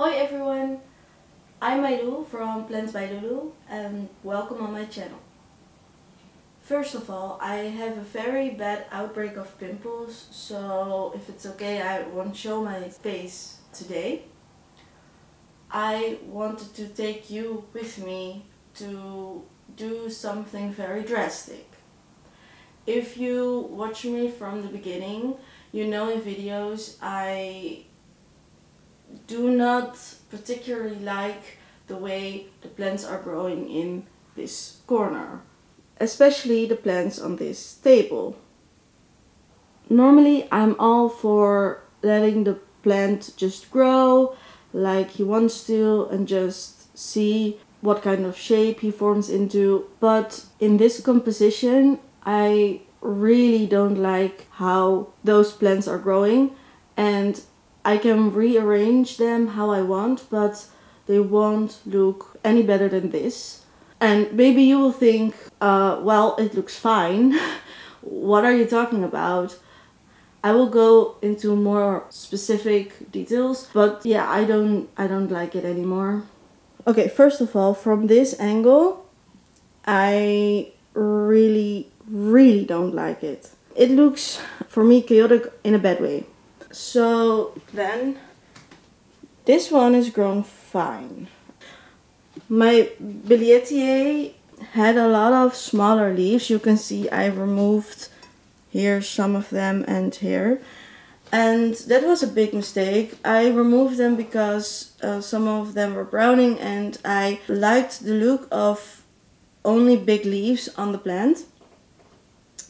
Hoi everyone, I'm Lulu from Plants by Lulu and welcome on my channel. First of all, I have a very bad outbreak of pimples, so if it's okay I won't show my face today. I wanted to take you with me to do something very drastic. If you watch me from the beginning, you know in videos I do not particularly like the way the plants are growing in this corner. Especially the plants on this table. Normally I'm all for letting the plant just grow like he wants to and just see what kind of shape he forms into. But in this composition I really don't like how those plants are growing, and I can rearrange them how I want, but they won't look any better than this. And maybe you will think, well, it looks fine. What are you talking about? I will go into more specific details, but yeah, I don't like it anymore. Okay, first of all, from this angle, I really don't like it. It looks, for me, chaotic in a bad way. So then, this one is grown fine. My billietiae had a lot of smaller leaves. You can see I removed here some of them and here. And that was a big mistake. I removed them because some of them were browning and I liked the look of only big leaves on the plant.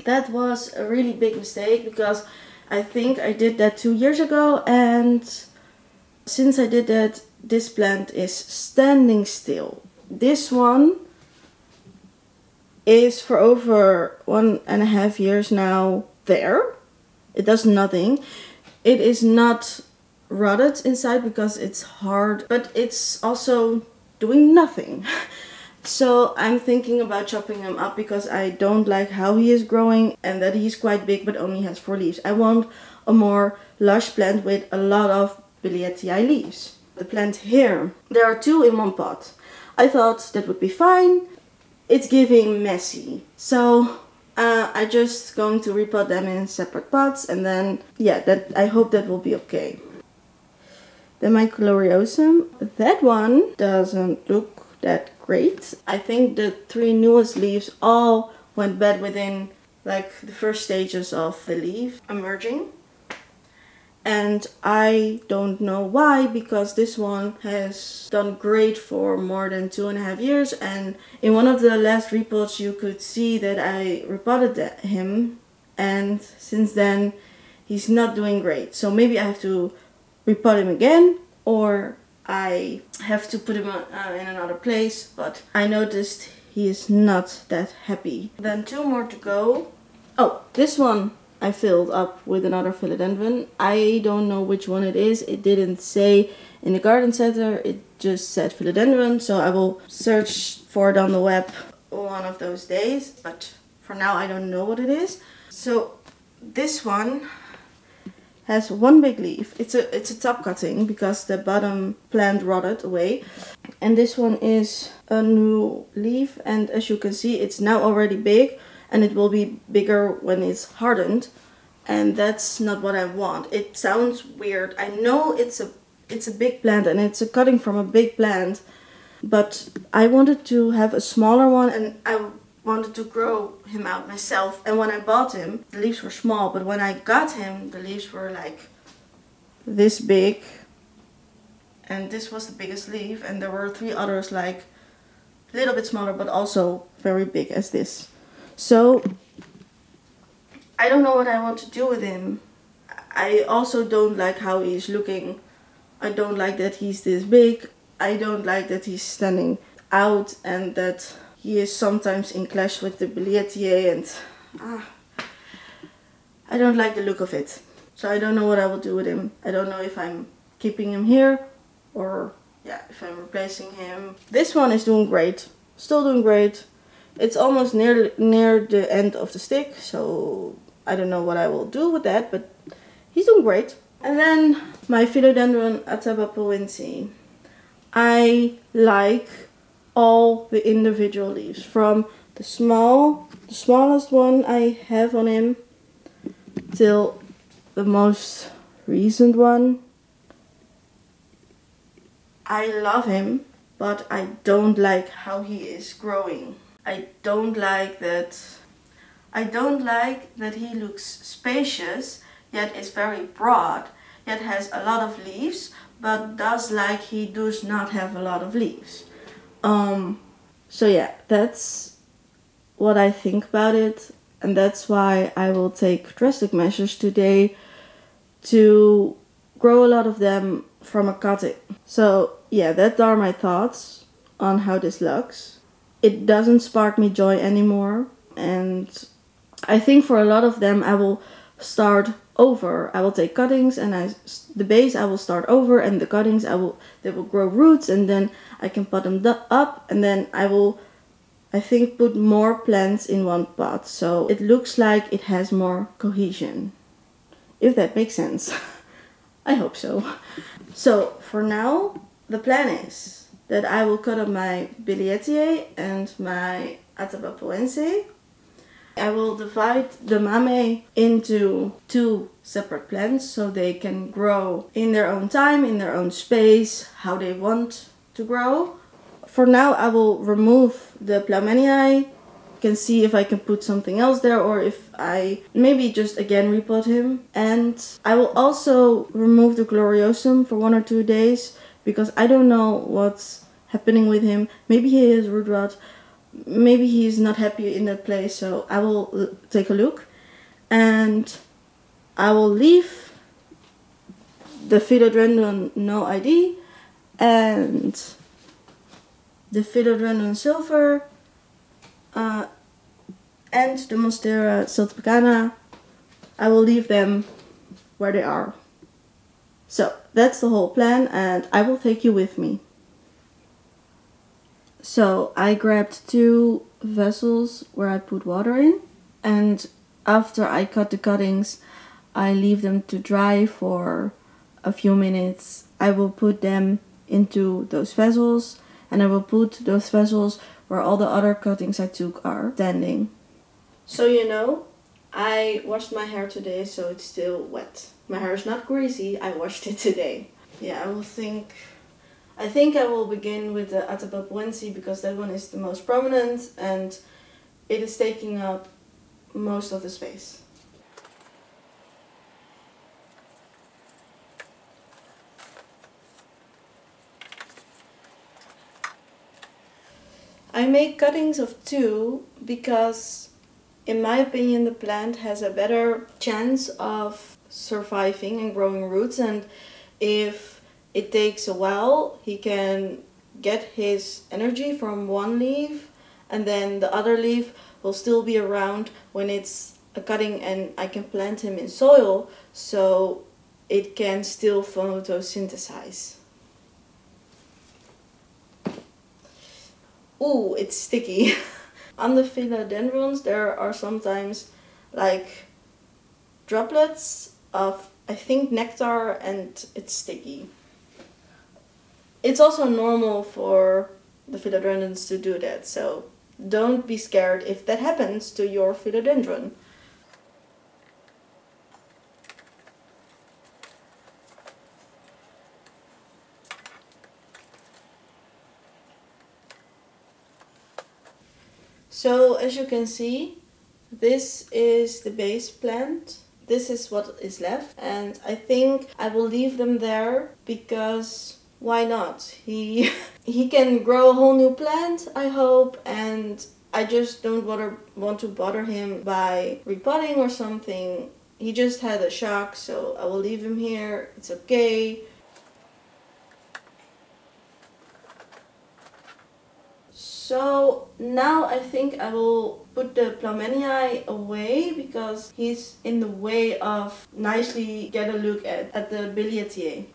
That was a really big mistake because I think I did that 2 years ago, and since I did that, this plant is standing still. This one is for over 1.5 years now there. It does nothing. It is not rotted inside because it's hard, but it's also doing nothing. So I'm thinking about chopping him up because I don't like how he is growing and that he's quite big but only has 4 leaves. I want a more lush plant with a lot of billietiae leaves. The plant here, there are 2 in one pot. I thought that would be fine. It's giving messy. So I'm just going to repot them in separate pots, and then yeah, I hope that will be okay. Then my gloriosum, that one doesn't look that great. I think the 3 newest leaves all went bad within like the first stages of the leaf emerging. And I don't know why, because this one has done great for more than 2.5 years, and in one of the last repots you could see that I repotted him, and since then he's not doing great. So maybe I have to repot him again, or I have to put him in another place, but I noticed he is not that happy. Then 2 more to go. Oh, this one I filled up with another philodendron. I don't know which one it is. It didn't say in the garden center, it just said philodendron, so I will search for it on the web one of those days, but for now I don't know what it is. So this one has 1 big leaf. It's a top cutting because the bottom plant rotted away. And this one is a new leaf, and as you can see it's now already big, and it will be bigger when it's hardened, and that's not what I want. It sounds weird. I know it's a big plant and it's a cutting from a big plant, but I wanted to have a smaller one and I wanted to grow him out myself. And when I bought him, the leaves were small, but when I got him, the leaves were like this big, and this was the biggest leaf, and there were 3 others like a little bit smaller but also very big as this. So I don't know what I want to do with him. I also don't like how he's looking. I don't like that he's this big. I don't like that he's standing out and that he is sometimes in clash with the billietiae, and I don't like the look of it. So I don't know what I will do with him. I don't know if I'm keeping him here or yeah, if I'm replacing him. This one is doing great. Still doing great. It's almost near the end of the stick, so I don't know what I will do with that, but he's doing great. And then my philodendron atabapoense. I like all the individual leaves, from the smallest one I have on him till the most recent one. I love him, but I don't like how he is growing. I don't like that he looks spacious, yet is very broad, yet has a lot of leaves, but does like he does not have a lot of leaves. So yeah, that's what I think about it, and that's why I will take drastic measures today to grow a lot of them from a cutting. So yeah, that are my thoughts on how this looks. It doesn't spark me joy anymore, and I think for a lot of them I will start over. I will take cuttings and the base I will start over, and the cuttings they will grow roots, and then I can pot them up, and then I think put more plants in one pot, so it looks like it has more cohesion. If that makes sense. I hope so. So for now, the plan is that I will cut up my billietiae and my atabapoense. I will divide the mame into 2 separate plants so they can grow in their own time, in their own space, how they want to grow. For now, I will remove the plummenii. Can see if I can put something else there, or if I maybe just again repot him. And I will also remove the gloriosum for 1 or 2 days, because I don't know what's happening with him. Maybe he has root rot, maybe he's not happy in that place, so I will take a look. And I will leave the philodendron no ID and the philodendron silver and the Monstera siltepecana. I will leave them where they are. So that's the whole plan, and I will take you with me. So I grabbed 2 vessels where I put water in, and after I cut the cuttings I leave them to dry for a few minutes. I will put them into those vessels, and I will put those vessels where all the other cuttings I took are standing. So you know, I washed my hair today, so it's still wet. My hair is not greasy, I washed it today. Yeah, I think I will begin with the atabapoense, because that one is the most prominent and it is taking up most of the space. I make cuttings of 2 because, in my opinion, the plant has a better chance of surviving and growing roots, and if it takes a while, he can get his energy from one leaf, and then the other leaf will still be around when it's a cutting, and I can plant him in soil so it can still photosynthesize. Ooh, it's sticky. On the philodendrons there are sometimes like droplets of, I think, nectar, and it's sticky. It's also normal for the philodendrons to do that, so don't be scared if that happens to your philodendron. So as you can see, this is the base plant. This is what is left, and I think I will leave them there because why not? He can grow a whole new plant, I hope, and I just don't want to bother him by repotting or something. He just had a shock, so I will leave him here. It's okay. So now I think I will put the plummenii away because he's in the way of nicely get a look at the billietiae.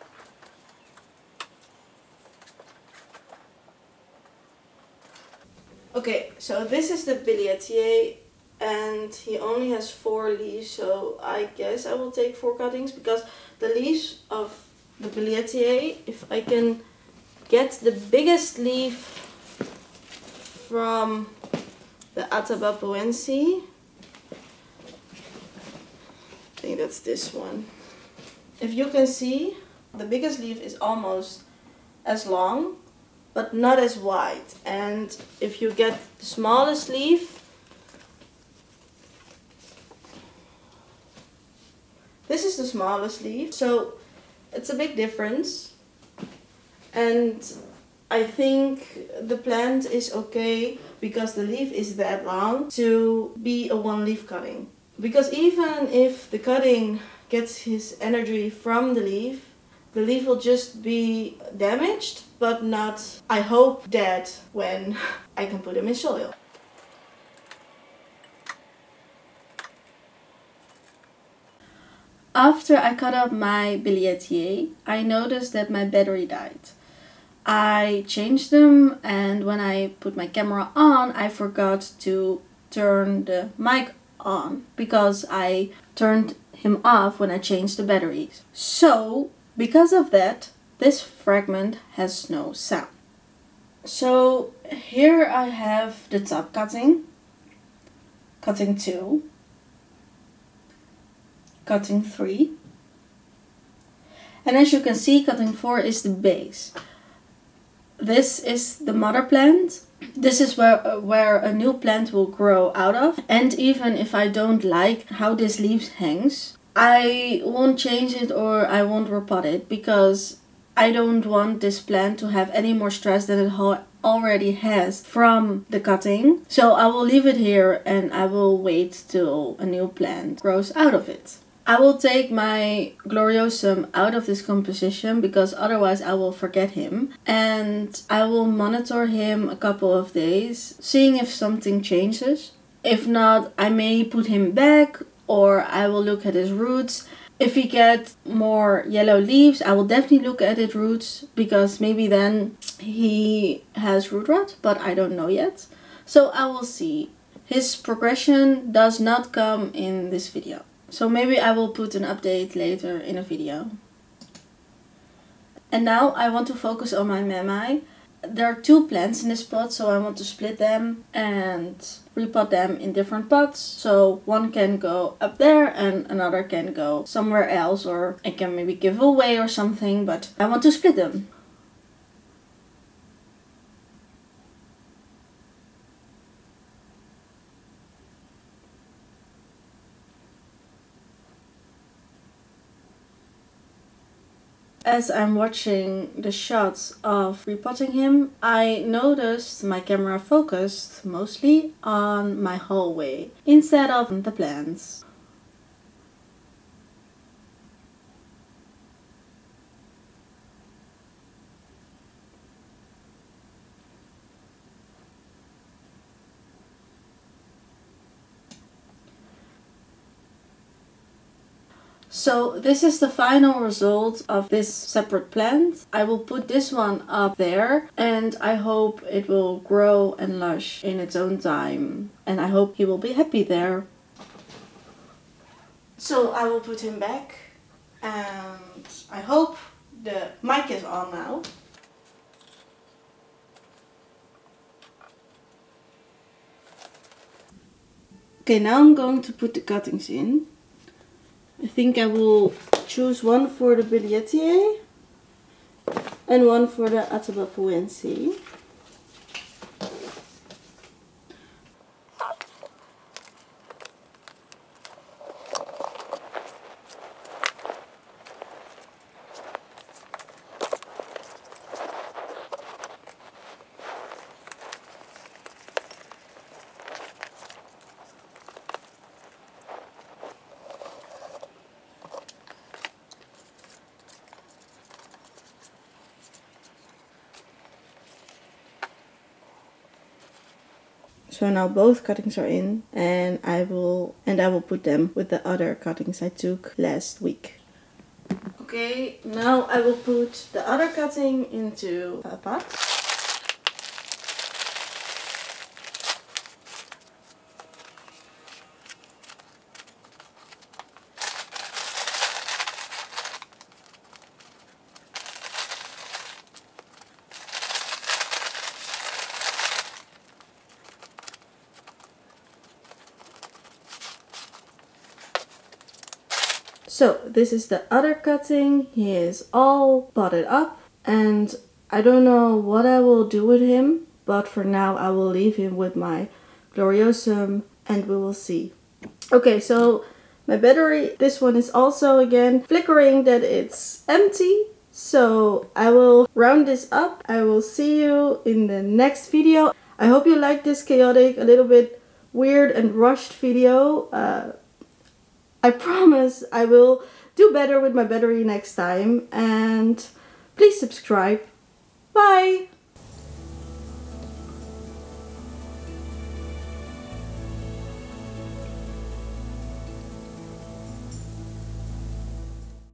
Okay, so this is the billietiae and he only has 4 leaves, so I guess I will take 4 cuttings because the leaves of the billietiae, if I can get the biggest leaf from the atabapoense. I think that's this one. If you can see, the biggest leaf is almost as long, but not as wide. And if you get the smallest leaf, this is the smallest leaf, so it's a big difference. And I think the plant is okay because the leaf is that long to be a one leaf cutting. Because even if the cutting gets his energy from the leaf will just be damaged, but not, I hope, dead when I can put him in soil. After I cut up my billietiae, I noticed that my battery died. I changed them, and when I put my camera on, I forgot to turn the mic on because I turned him off when I changed the batteries. So, because of that, this fragment has no sound. So, here I have the top cutting, cutting 2, cutting 3, and as you can see, cutting 4 is the base. This is the mother plant. This is where a new plant will grow out of. And even if I don't like how this leaf hangs, I won't change it or I won't repot it because I don't want this plant to have any more stress than it already has from the cutting. So I will leave it here and I will wait till a new plant grows out of it. I will take my gloriosum out of this composition because otherwise I will forget him, and I will monitor him a couple of days, seeing if something changes. If not, I may put him back, or I will look at his roots. If he gets more yellow leaves, I will definitely look at his roots because maybe then he has root rot, but I don't know yet. So I will see. His progression does not come in this video. So maybe I will put an update later in a video. And now I want to focus on my mammae. There are 2 plants in this pot, so I want to split them and repot them in different pots. So one can go up there and another can go somewhere else, or I can maybe give away or something, but I want to split them. As I'm watching the shots of repotting him, I noticed my camera focused mostly on my hallway instead of the plants. So this is the final result of this separate plant. I will put this one up there and I hope it will grow and lush in its own time. And I hope he will be happy there. So I will put him back and I hope the mic is on now. Okay, now I'm going to put the cuttings in. I think I will choose one for the billietiae and one for the atabapoense. So now both cuttings are in, and I will put them with the other cuttings I took last week. Okay, now I will put the other cutting into a pot. So this is the other cutting. He is all potted up and I don't know what I will do with him, but for now I will leave him with my gloriosum and we will see. Okay, so my battery, this one is also again flickering that it's empty. So I will round this up. I will see you in the next video. I hope you liked this chaotic, a little bit weird and rushed video. I promise I will do better with my battery next time. And please subscribe. Bye!